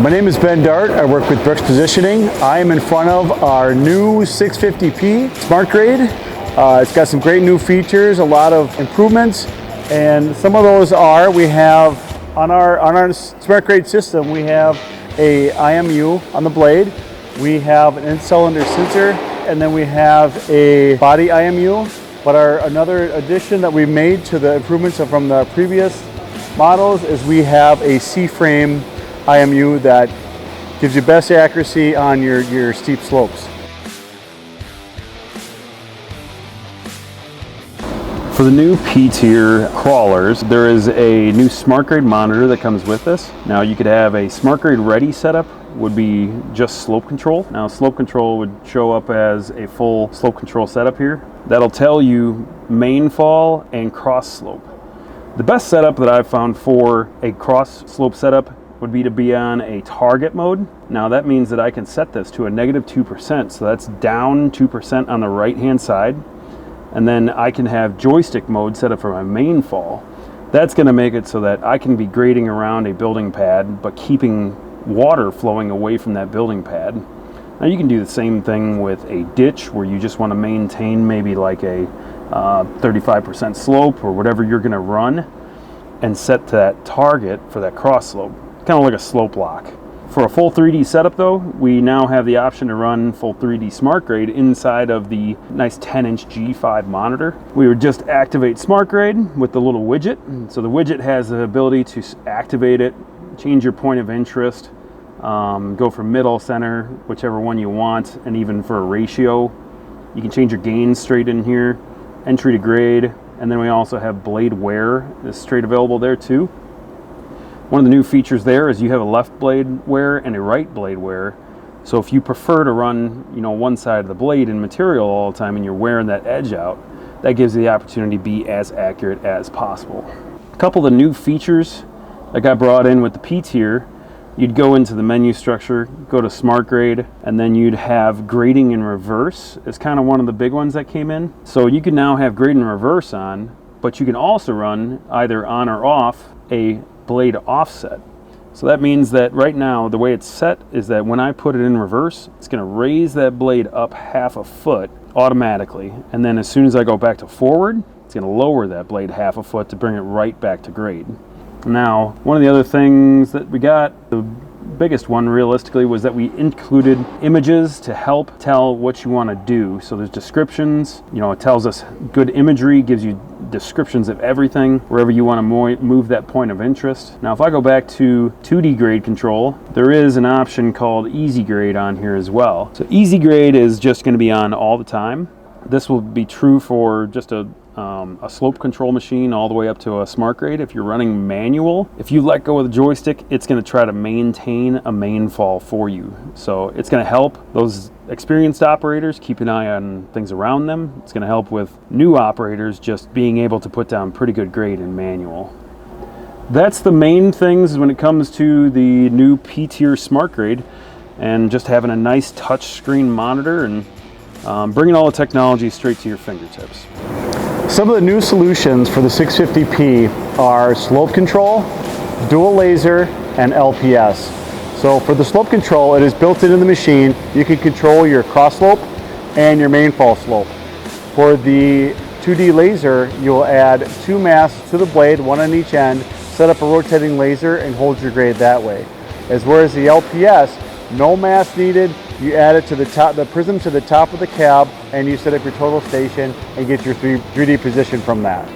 My name is Ben Dart. I work with Brooks Positioning. I am in front of our new 650P SmartGrade. It's got some great new features, a lot of improvements, and some of those are, we have on our SmartGrade system, we have a IMU on the blade, we have an in-cylinder sensor, and then we have a body IMU. But another addition that we made to the improvements from the previous models is we have a C-frame IMU that gives you best accuracy on your steep slopes. For the new P-tier crawlers, there is a new SmartGrade monitor that comes with this. Now you could have a SmartGrade ready setup, would be just slope control. Now slope control would show up as a full slope control setup here. That'll tell you main fall and cross slope. The best setup that I've found for a cross slope setup would be to be on a target mode. Now that means that I can set this to a -2%, so that's down 2% on the right hand side. And then I can have joystick mode set up for my main fall. That's gonna make it so that I can be grading around a building pad, but keeping water flowing away from that building pad. Now you can do the same thing with a ditch where you just wanna maintain maybe like a 35% slope or whatever you're gonna run, and set that target for that cross slope. Kind of like a slope lock. For a full 3D setup though, we now have the option to run full 3D SmartGrade inside of the nice 10-inch G5 monitor. We would just activate SmartGrade with the little widget. So the widget has the ability to activate it, change your point of interest, go from middle, center, whichever one you want, and even for a ratio. You can change your gain straight in here, entry to grade, and then we also have blade wear is straight available there too. One of the new features there is you have a left blade wear and a right blade wear. So if you prefer to run, one side of the blade in material all the time and you're wearing that edge out, that gives you the opportunity to be as accurate as possible. A couple of the new features that got brought in with the P-tier, you'd go into the menu structure, go to SmartGrade, and then you'd have grading in reverse. It's kind of one of the big ones that came in. So you can now have grading in reverse on, but you can also run either on or off a blade offset. So that means that right now the way it's set is that when I put it in reverse, it's going to raise that blade up 1/2 foot automatically, and then as soon as I go back to forward, it's going to lower that blade 1/2 foot to bring it right back to grade. Now one of the other things that we got, the biggest one realistically, was that we included images to help tell what you want to do. So there's descriptions, it tells us good imagery, gives you descriptions of everything wherever you want to move that point of interest. Now if I go back to 2D grade control, there is an option called easy grade on here as well. So easy grade is just going to be on all the time. This will be true for just a slope control machine all the way up to a SmartGrade. If you're running manual, if you let go of the joystick, it's going to try to maintain a main fall for you. So it's going to help those experienced operators keep an eye on things around them. It's going to help with new operators just being able to put down pretty good grade in manual. That's the main things when it comes to the new P-tier SmartGrade, and just having a nice touch screen monitor and bringing all the technology straight to your fingertips. Some of the new solutions for the 650P are slope control, dual laser, and LPS. So for the slope control, it is built into the machine. You can control your cross slope and your main fall slope. For the 2D laser, you'll add 2 masks to the blade, 1 on each end, set up a rotating laser, and hold your grade that way. Whereas the LPS, no mask needed. You add it to the top, the prism to the top of the cab, and you set up your total station and get your 3D position from that.